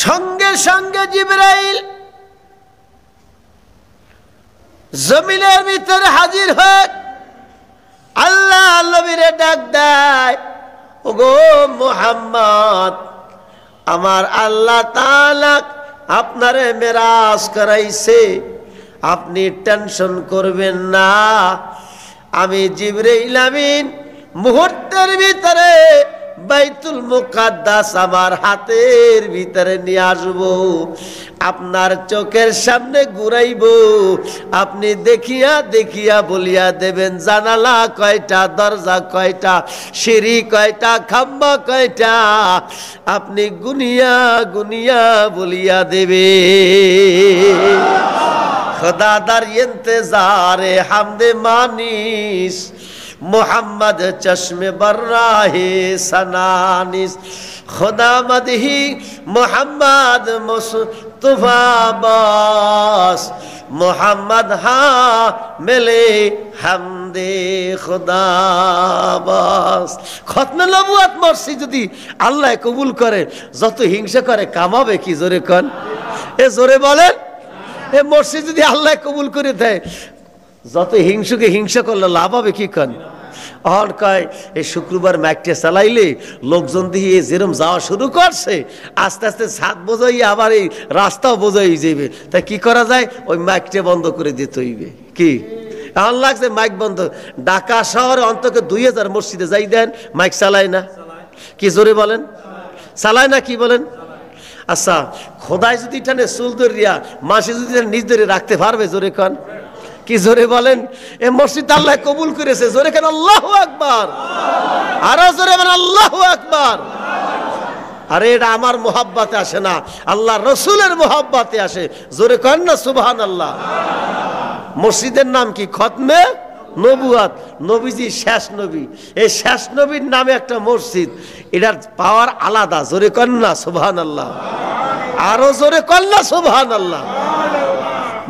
সঙ্গে সঙ্গে জিবরাইল জমিনের ভিতরে হাজির হয়, আল্লাহ নবীরে ডাক দেয়, ওগো মুহাম্মদ, আমার আল্লাহ তাআলা আপনারে মেরাজ করাইছে, আপনি টেনশন করবেন না, আমি জিবরাইল আমিন মুহূর্তের ভিতরে বাইতুল মুকাদ্দাস আমার হাতের ভিতরে নিয়ে আসবো, আপনার চোখের সামনে ঘুরাইব, আপনি দেখিয়া দেখিয়া বলিয়া দেবেন জানালা কয়টা, দরজা কয়টা, সিঁড়ি কয়টা, খাম্বা কয়টা, আপনি গুনিয়া গুনিয়া বলিয়া দেবে। খোদা দার ইন্তজারে হামদে মানিস, মোহাম্মদ চশমে বর্রাহে সনানিস, खुदा मदही मोहम्मद मुस्तफा बास, मोहम्मद हाँ मिले हम কান্দে খোদা বাস। খতমে নবুয়ত মসজিদ যদি আল্লাহ কবুল করে, যত হিংসা করে কামাবে কি? জোরে কন, এ জোরে বলেন। এ মসজিদ যদি আল্লাহ কবুল করে দেয়, যত হিংসুকে হিংসা করলে লাভ হবে কি? কন অন কয় এই শুক্রবার মাইকটা চালাইলে লোকজন দিয়ে যেরম যাওয়া শুরু করছে, আস্তে আস্তে ছাদ বোঝাই আবার এই রাস্তাও বোঝাই যাবে। তাই কি করা যায়? ওই মাইকটা বন্ধ করে দিতে হইবে। কি এমন লাগছে মাইক বন্ধ? ঢাকা শহরে অন্তত 2000 মসজিদে যাই দেন মাইক চালায় না কি? জোরে বলেন, চালায় না কি বলেন? আচ্ছা, খোদাই যদি টানে চুল ধরিয়া, মাসে যদি নিজ ধরে রাখতে পারবে? জোরে কন, কি জোরে বলেন? এ মসজিদ আল্লাহ কবুল করেছে। জোরে কেন আল্লাহু আকবার, আরো জোরে বলেন আল্লাহু আকবার। আরে এটা আমার মোহাব্বতে আসে না, আল্লাহ রসুলের মোহাব্বতে আসে। জোরে কন না সুবহানাল্লাহ। মসজিদের নাম কি? খতমে নবুয়ত, নবীজি শেষ নবী। এই শেষ নবীর নামে একটা মসজিদ, এটার পাওয়ার আলাদা। জোরে কন না সুবহানাল্লাহ, আরো জোরে কন না সুবহানাল্লাহ।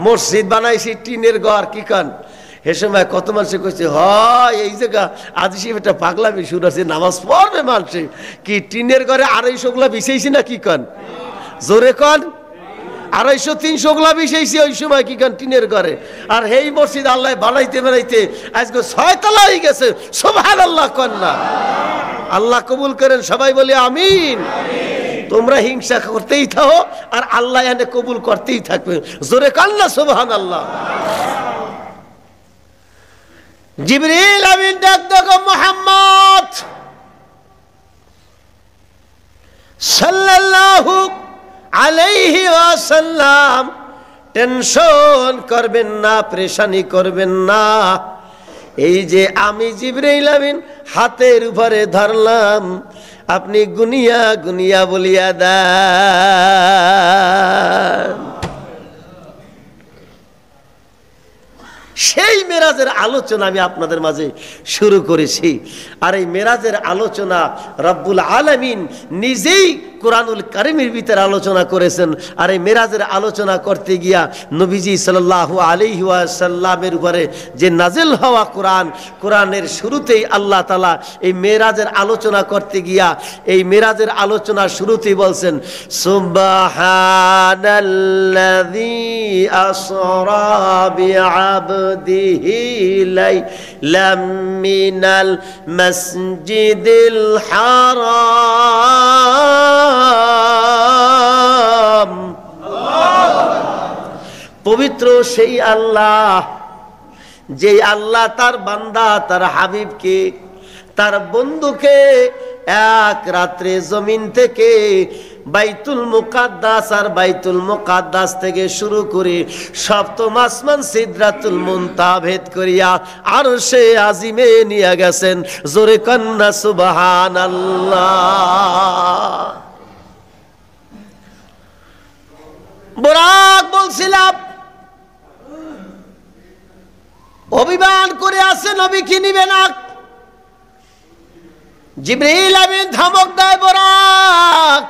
মসজিদ বানাইছি টিনের ঘর, কি কান? এ সময় কত মানুষে কইছে হয় এই জায়গা আজ একটা পাগলামি শুরু আছে, নামাজ পড়বে মানুষে কি টিনের ঘরে 250 গুলা বিছাইছি না কি কান? জোরে কন, 250-300 গুলা বিছাইছি ওই সময় কি কান টিনের ঘরে। আর এই মসজিদ আল্লাহ বানাইতে বানাইতে আজকে 6 তলা হয়ে গেছে। সুবহানাল্লাহ কন না। আল্লাহ কবুল করেন, সবাই বলি আমিন। তোমরা হিংসা করতেই থাকো আর আল্লাহ এনে কবুল করতেই থাকবে। জোরে কান্না সুবহানাল্লাহ। জিবরিল আমিন ডাক দেখো মুহাম্মদ সাল্লাল্লাহু আলাইহি ওয়াসাল্লাম, টেনশন করবেন না, পেরেশানি করবেন না। এই যে আমি জিবরিল আমিন হাতের উপরে ধরলাম, আপনি গুনিয়া গুনিয়া বলিয়া দেন। সেই মেরাজের আলোচনা আমি আপনাদের মাঝে শুরু করেছি। আর এই মেরাজের আলোচনা রব্বুল আলামিন নিজেই কোরআনুল কারীমের ভিতরে আলোচনা করেছেন। আর এই মেরাজের আলোচনা করতে গিয়া নবীজি সাল্লাল্লাহু আলাইহি ওয়াসাল্লামের উপরে যে নাজিল হওয়া কোরআন, কোরআনের শুরুতেই আল্লাহ তাআলা এই মেরাজের আলোচনা করতে গিয়া এই মেরাজের আলোচনা শুরুতেই বলছেন সুবহানাল্লাযী আসরা বিআবদিহি লাইলাম মিনাল মসজিদিল হারাম। পবিত্র সেই আল্লাহ, যে আল্লাহ তার বান্দা তার হাবিবকে, তার বন্ধুকে এক রাত্রে জমিন থেকে বাইতুল মুকাদ্দাস আর বাইতুল মুকাদ্দাস থেকে শুরু করে সপ্তম আসমান সিদরাতুল মুনতাহা ভেদ করিয়া আরশে আজিমে নিয়ে গেছেন। জোরে কন্না সুবহানাল্লাহ। বুরাক বলছিলাম অভিমান করে আসে নবী কি নিবে না। জিবরিল আমিন ধমক দেয় বুরাক,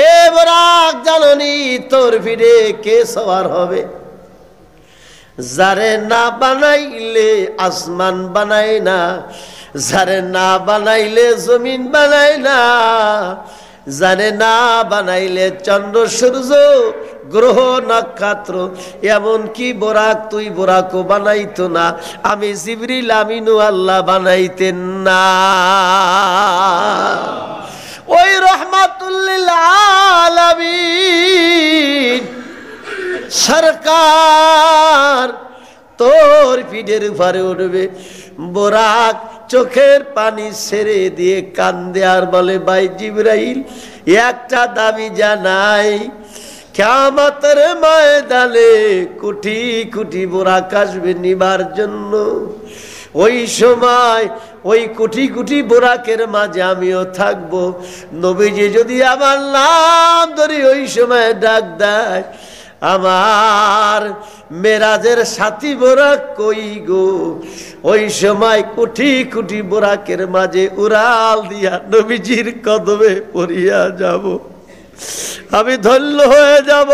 এ বুরাক জাননি তোর ভিড়ে কে সওয়ার হবে? যারে না বানাইলে আসমান বানাই না, যারে না বানাইলে জমিন বানাই না, জানে না বানাইলে চন্দ্র সূর্য গ্রহ নক্ষত্র, এমন কি বোরাক তুই বোরাকও বানাইতো না, আমি জিবরিল আমিনও আল্লাহ বানাইতেন না। ওই রহমাতুল লিল আলামিন সরকার তোর পিঠের উপরে উঠবে। বোরাক চোখের পানি ছেড়ে দিয়ে কান্দে আর বলে, ভাই জিবরাইল একটা দাবি জানাই, কিয়ামতের ময়দানে কোটি কোটি বোরাক আসবে নিবার জন্য। ওই সময় ওই কোটি কোটি বোরাকের মাঝে আমিও থাকবো। নবীজি যদি আমার নাম ধরে ওই সময় ডাক দেয়, আমার মেরাজের সাথী বোরাক কই গো? ওই সময় কোটি কোটি বোরাকের মাঝে উড়াল দিয়া নবীজির কদমে পড়িয়া যাব, আমি ধন্য হয়ে যাব।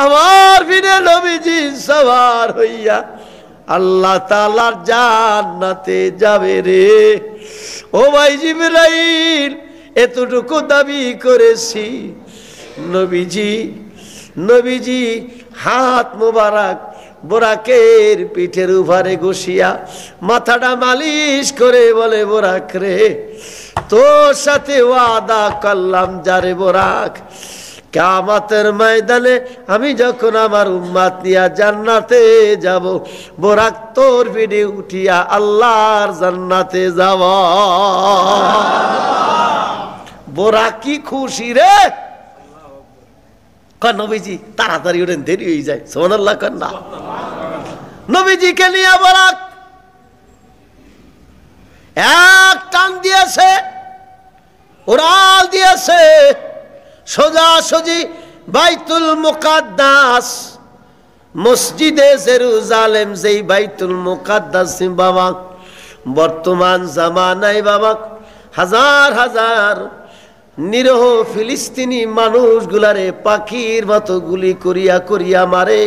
আমার ফিরে নবীজি সওয়ার হইয়া আল্লাহ তাআলার জান্নাতে যাবে রে। ও ভাই জিবরাইল, এতটুকু দাবি করেছি। নবীজি হাত মুবারক বোরাকের পিঠের উপরে ঘষিয়া মাথাটা মালিশ করে বলে, বোরাক রে, তোর সাথে ওয়াদা করলাম যারে বোরাক, কিয়ামতের ময়দানে আমি যখন আমার উম্মত নিয়া জান্নাতে যাব, বোরাক তোর পিঠে উঠিয়া আল্লাহর জান্নাতে যাব। বোরাক কি খুশি রে। নবীজি তাড়াতাড়ি ওঠেন, দেরি হয়ে যায়। সুবহানাল্লাহ কর না। নবীজিকে নিয়ে বোরাক এক টান দিয়েছে, উড়াল দিয়েছে সোজাসুজি বাইতুল মুকাদ্দাস, মসজিদে জেরুজালেম, যেই বাইতুল মুকাদ্দাস বাবা বর্তমান জামানায় বাবা হাজার হাজার নিরহ ফিলিস্তিনি মানুষগুলারে পাখির মতো গুলি করিয়া করিয়া মারে।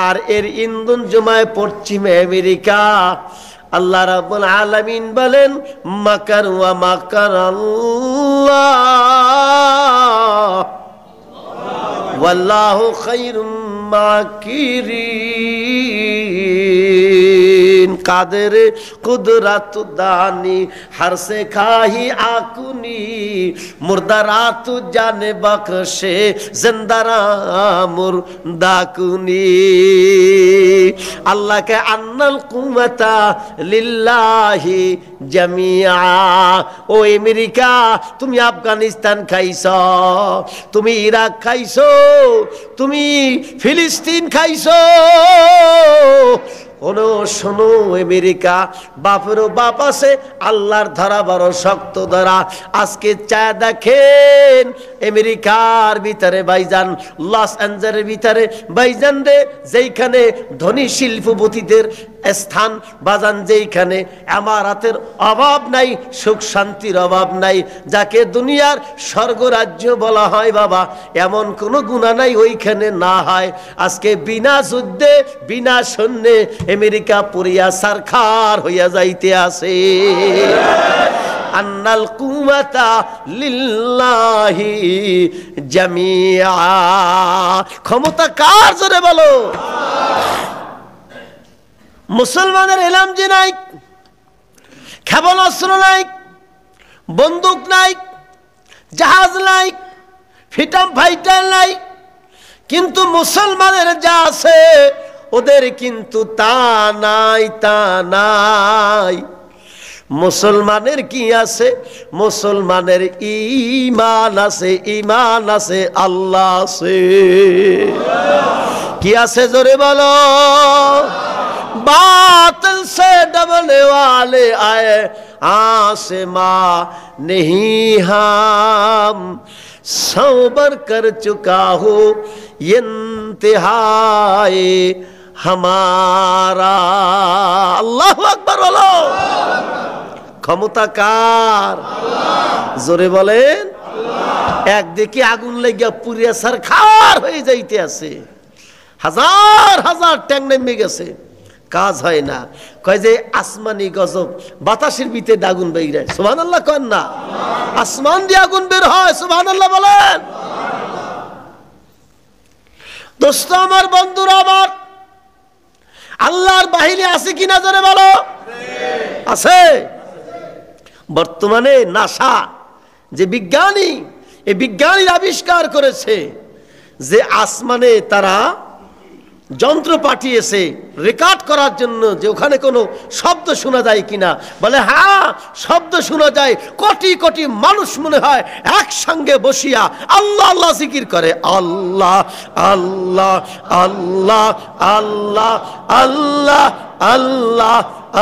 আর এর ইন্ধন জমায় পশ্চিম আমেরিকা। আল্লাহ রাব্বুল আলামিন বলেন, মাকার ওয়া মাকার আল্লাহ ওয়াল্লাহু খায়রুম মাকিরিন। কাদের কুদরত দানি हर से खाही आकुनी, मुर्दारात जाने बख्शे जिंदारा मुर्दाकुनी। अल्लाह के अन्नल कुव्वता लिल्लाहि जमिया। ओ अमेरिका, তুমি আফগানিস্তান খাইছো, তুমি ইরাক খাইছো, তুমি ফিলিস্তিন খাইছো। শোনো আমেরিকা, বাপেরও বাপ আছে, আল্লাহর ধরা বড় শক্ত ধরা। আজকে চা দেখেন আমেরিকার ভিতরে ভাইজান, লস অ্যাঞ্জেলেসের ভিতরে ভাইজান রে, যেইখানে ধনী শিল্পপতিদের স্থান বাজান, যেইখানে আমারাতের অভাব নাই, সুখ শান্তির অভাব নাই, যাকে দুনিয়ার স্বর্গরাজ্য বলা হয় বাবা, এমন কোনো গুনাহ নাই ওইখানে না হয়। আজকে বিনা যুদ্ধে বিনা সৈন্যে আমেরিকা পুরিয়া সারখার হইয়া যাইতে আছে। আন্নাল কুওয়াতা লিল্লাহি জামিআ। ক্ষমতা কার জোরে বলো? মুসলমানের এলাম যে নাই, ক্ষেপণাস্ত্র নাই, বন্দুক নাই, জাহাজ নাই, ফ্রিডম ফাইটার নাই, কিন্তু মুসলমানের যা আছে ওদের কিন্তু তা নাই, তা নাই। মুসলমানের কি আছে? মুসলমানের ঈমান আছে, ঈমান আছে, আল্লাহ আছে। কি আছে জোরে বলো? बातिल से डबने वाले आए आसमां नहीं, हम सबर कर चुका हो इंतहाए हमारा। अल्लाह আকবার বলো। ক্ষমতা কার? জোরে বলেন। একদিকে আগুন লেগে পুরিয়া সারখার হয়ে যাইতে আছে, হাজার হাজার ট্যাঙ্ক নেমে গেছে, কাজ হয় না। কয় যে আসমানি গজব, বাতাসের ভিতরে আগুন বের হয়। সুবহানাল্লাহ কন না? আসমান দিয়ে আগুন বের হয়। সুবহানাল্লাহ বলেন। দোস্ত আমার, বন্ধুরা আমার, আল্লাহর বাহিনী আছে কিনা জোরে বলো? আছে। বর্তমানে নাসা যে বিজ্ঞানী, এই বিজ্ঞানী আবিষ্কার করেছে যে আসমানে তারা যন্ত্র পাঠিয়েছে রেকর্ড করার জন্য, যে ওখানে কোনো শব্দ শোনা যায় কিনা। বলে হ্যাঁ, শব্দ শোনা যায়। কোটি কোটি মানুষ মনে হয় একসঙ্গে বসিয়া আল্লাহ আল্লাহ জিকির করে। আল্লাহ আল্লাহ আল্লাহ আল্লাহ আল্লাহ আল্লাহ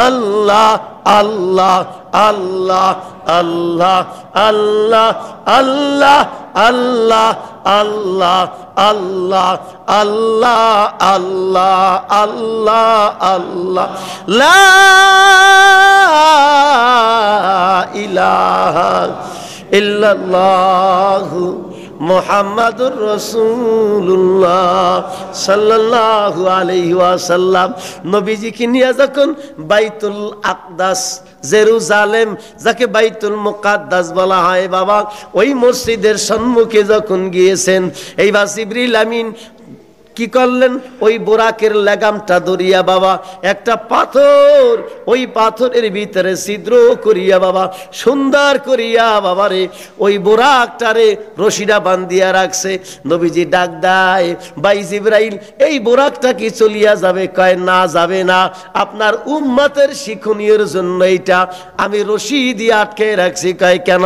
আল্লাহ আল্লাহ আল্লাহ আল্লাহ আল্লাহ আল্লাহ আল্লাহ আল্লাহ আল্লাহ আল্লাহ আল্লাহ আল্লাহ আল্লাহ লা ইলাহা ইল্লাল্লাহু মুহাম্মাদুর রাসূলুল্লাহ সাল্লাল্লাহু আলাইহি ওয়াসাল্লাম নবীজিকে নিয়ে যখন বাইতুল আকদাস জেরুজালেম যাকে বাইতুল মুকাদ্দাস বলা হয় বাবা, ওই মসজিদের সম্মুখে যখন গিয়েছেন, এইবার জিবরিল আমিন কি করলেন, ওই বোরাকের লাগামটা ধরিয়া বাবা একটা পাথর, ওই পাথরের ভিতরে ছিদ্র করিয়া বাবা সুন্দর করিয়া বাবারে ওই বোরাকটারে রশিটা বান্ধিয়া রাখছে। নবীজি ডাক দেয়, ভাই জিবরাইল এই বোরাকটা কি চলিয়া যাবে? কয় না, যাবে না, আপনার উম্মতের শিক্ষণীয়ের জন্য এইটা আমি রশি দিয়ে আটকে রাখছি। কয় কেন?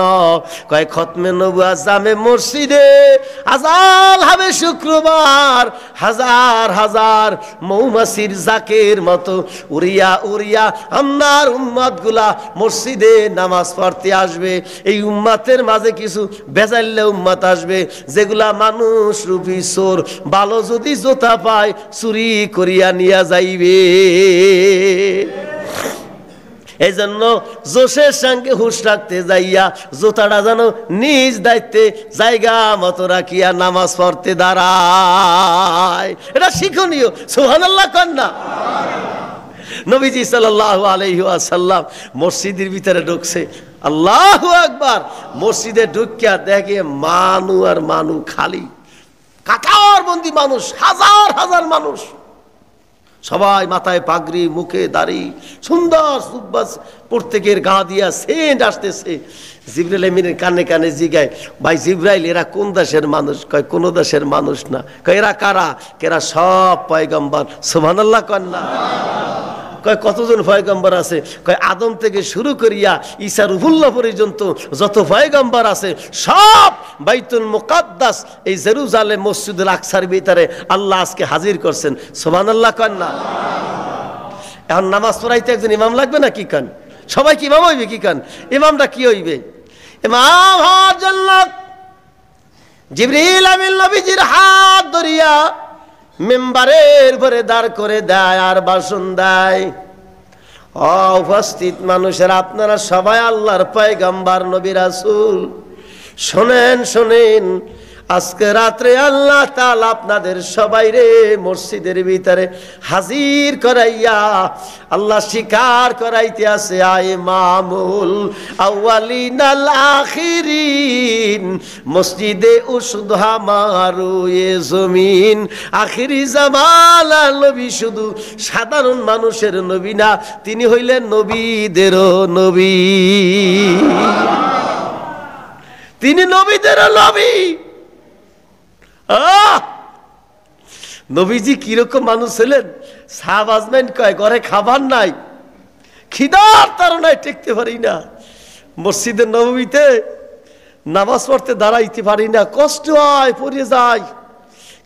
কয় খতমে নবুয়ত জামে মসজিদে আজান হবে শুক্রবার, হাজার হাজার মৌমাছির জাকের মতো উড়িয়া উড়িয়া আপনার উম্মত গুলা মসজিদে নামাজ পড়তে আসবে। এই উম্মতের মাঝে কিছু বেজাল্লা উম্মত আসবে যেগুলা মানুষ রূপী চোর, ভালো যদি জোতা পায় চুরি করিয়া নিয়া যাইবে। এই জন্য জোশের সঙ্গে হুঁশ রাখতে যাইয়া জোতাটা যেন নিজ দায়িত্বে জায়গা মতো রাখিয়া নামাজ পড়তে দাঁড়ায়। এটা শিক্ষণীয়। সুবহানাল্লাহ কন্যা। নবীজি সাল্লাল্লাহু আলাইহি ওয়াসাল্লাম মসজিদের ভিতরে ঢুকছে, আল্লাহু আকবার। মসজিদে ঢুকিয়া দেখে মানু আর মানু, খালি কাকার বন্দি মানুষ, হাজার হাজার মানুষ, সবাই মাথায় পাগড়ি, মুখে দাড়ি, সুন্দর সুব্বাস, প্রত্যেকের গা দিয়া সেন্ট আসতেছে। জিবরাইল আমিনের কানে কানে জিগায়, ভাই জিবরাইল এরা কোন দেশের মানুষ? কয় কোন দেশের মানুষ না। কয় এরা কারা? এরা সব পয়গম্বর। সুবহানাল্লাহ কন্যা। কয় কতজন পয়গম্বর আছে? কয় আদম থেকে শুরু করিয়া ঈসা রুহুল্লাহ পর্যন্ত যত পয়গম্বর আছে সব বাইতুল মুকাদ্দাস এই জেরুজালেম মসজিদুল আকসার ভিতরে আল্লাহ আজকে হাজির করছেন। সুবহানাল্লাহ কন্যা। এখন নামাজ পড়াইতে একজন ইমাম লাগবে না? কি কান সবাই কি ইমাম হইবে? কি কান ইমামটা কি হইবে? ইমাম হওয়ার জন্য জিবরিল আমিন নবীজির হাত ধরিয়া মেম্বারের পরে দাঁড় করে দেয় আর ভাষণ দেয়, উপস্থিত মানুষের আপনারা সবাই আল্লাহর পয়গম্বর নবী রাসূল, শোনেন শোনেন, আজকে রাত্রে আল্লাহ তাআলা আপনাদের সবাই রে মসজিদের ভিতরে হাজির করাইয়া আল্লাহ স্বীকার করাইতে আছে, ইমামুল আউয়ালিন আল আখিরিন মসজিদে উসদহা মারুয়ে জমিন। আখিরি জামাল নবী শুধু সাধারণ মানুষের নবী না, তিনি হইলেন নবীদেরও নবী, তিনি নবীদেরও নবী। নবীজি কিরকম মানুষ ছিলেন? সাহাবা আজমাইন কয় ঘরে খাবার নাই, খিদার তাড়নায় টেকতে পারি না, মসজিদের নববীতে নামাজ পড়তে দাঁড়াইতে পারি না, কষ্ট হয়, পড়ে যায়,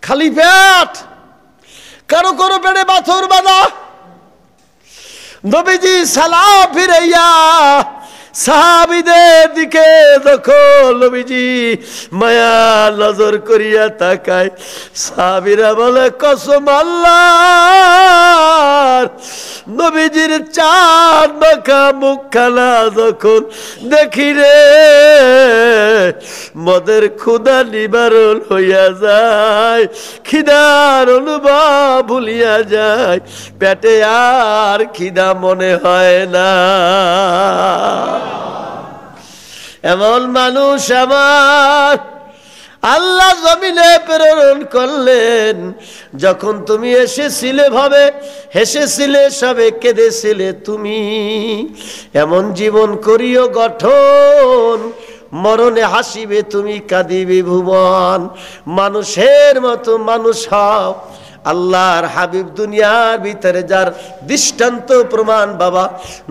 খালি পেট, কারো কারো পেটে পাথর বাঁধা। নবীজি সালাম ফিরাইয়া সাহাবীদের দিকে যখন নবীজি মায়া নজর করিয়া তাকায়, সাহাবীরা বলে কসম আল্লাহর, নবীজির চাঁদ মাখা মুখখানা যখন দেখি রে মদের ক্ষুধা নিবারণ হইয়া যায়, খিদার অনুভব ভুলিয়া যায়, পেটে আর খিদা মনে হয় না। এমন মানুষ আমার আল্লাহ জমিনে প্রেরণ করলেন। যখন তুমি এসেছিলে ভাবে হেসেছিলে, সবে কেঁদেছিলে তুমি, এমন জীবন করিও গঠন, মরণে হাসিবে তুমি, কাঁদিবে ভুবন। মানুষের মতো মানুষ হও। আল্লাহর হাবিব দুনিয়ার ভিতরে যার দৃষ্টান্ত প্রমাণ বাবা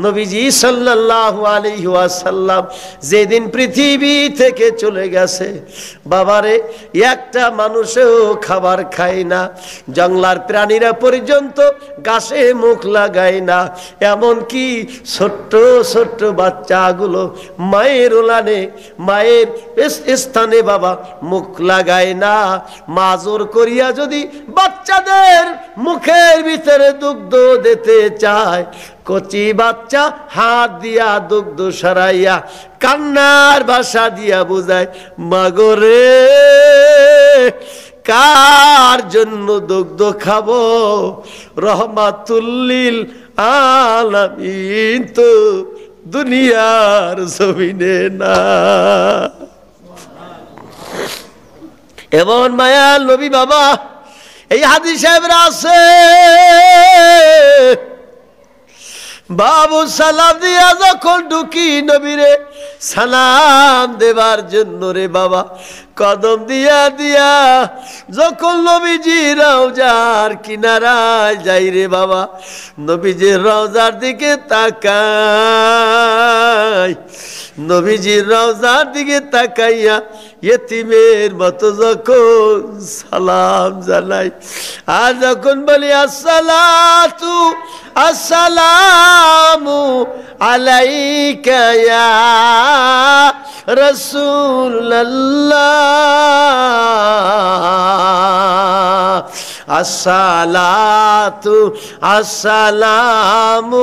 নবীজি সাল্লাল্লাহু আলাইহি ওয়াসাল্লাম যেদিন পৃথিবী থেকে চলে গেছে বাবারে, একটা মানুষও খাবার খায় না, জঙ্গলার প্রাণীরা পর্যন্ত গাছে মুখ লাগায় না, এমনকি ছোট্ট ছোট্ট বাচ্চাগুলো মায়ের ওলানে মায়ের স্থানে বাবা মুখ লাগায় না। মা জোর করিয়া যদি বাচ্চা মুখের ভিতরে দুগ্ধ দিতে চায়, কচি বাচ্চা হাত দিয়া দুগ্ধ সরাইয়া কান্নার ভাষা দিয়া বুঝায়, মাগো রে কার জন্য দুগ্ধ খাবো? রহমাতুল্লিল আলামিন তো দুনিয়ার জমিনে না। এমন মায়ার নবী বাবা, এই হাদিস সাহেবরা আছে বাবু সালাম দিয়া যখন ঢুকি নবীরে সালাম দেবার জন্য রে বাবা, কদম দিয়া দিয়া যখন নবীজি রওজার কিনারায় যাই রে বাবা, নবীজির রওজার দিকে তাকাই, নবীজির রওজার দিকে তাকাইয়া ইতিমের মতো যখন সালাম জানাই, আর যখন বলি আসসালাতু আসসালামু আলাইকা ইয়া রাসূলুল্লাহ, আসসালাতু আসসালামু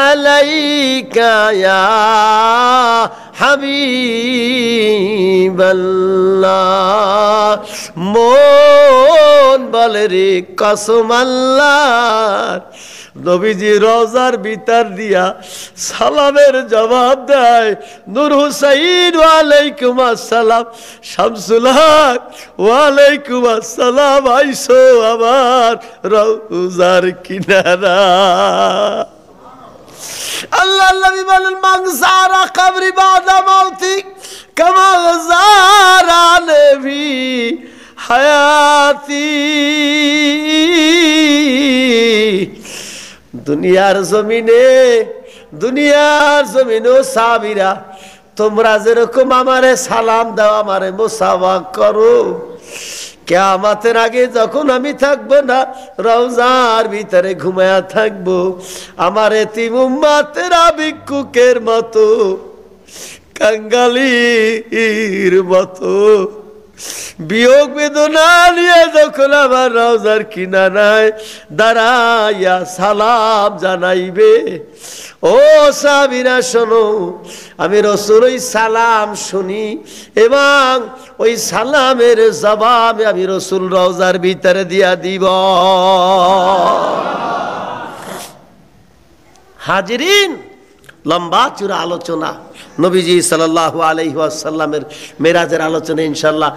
আলাইকা ইয়া হাবিবাল্লাহ, মন বলে রে কসম আল্লাহর, নবীজি রওজার ভিতর দিয়া সালামের জবাব দেয়, নূর হুসাইন ওয়ালাইকুম আসসালাম, শামসুল হক ওয়ালাইকুম আসসালাম, আইসো আমার রওজার কিনারা। আল্লাহ নবী বলেন মান যারা কবরি বাদা মাউতি কামা যারা নবী হায়াতি। দুনিয়ার জমিনে সাহাবীরা তোমরা যেরকম আমারে সালাম দাও, আমারে মুসাফা করো, কিয়ামতের আগে যখন আমি থাকবো না, রওজার ভিতরে ঘুমায়া থাকবো, আমার এতিম উম্মতেরা ভিক্ষুকের মতো, কাঙ্গালির মতো বিয়োগ বেদনা নিয়ে যখন আমার রওজার কিনারায় দাঁড়াইয়া সালাম জানাইবে, ও সাহাবীরা শোনো, আমি রাসূল ওই সালাম শুনি এবং ওই সালামের জবাব আমি রাসূল রওজার ভিতরে দিয়া দিব। হাজিরিন, লম্বা চূড়া আলোচনা নবীজি সাল্লাল্লাহু আলাইহি ওয়াসাল্লামের মেরাজের আলোচনা ইনশাআল্লাহ।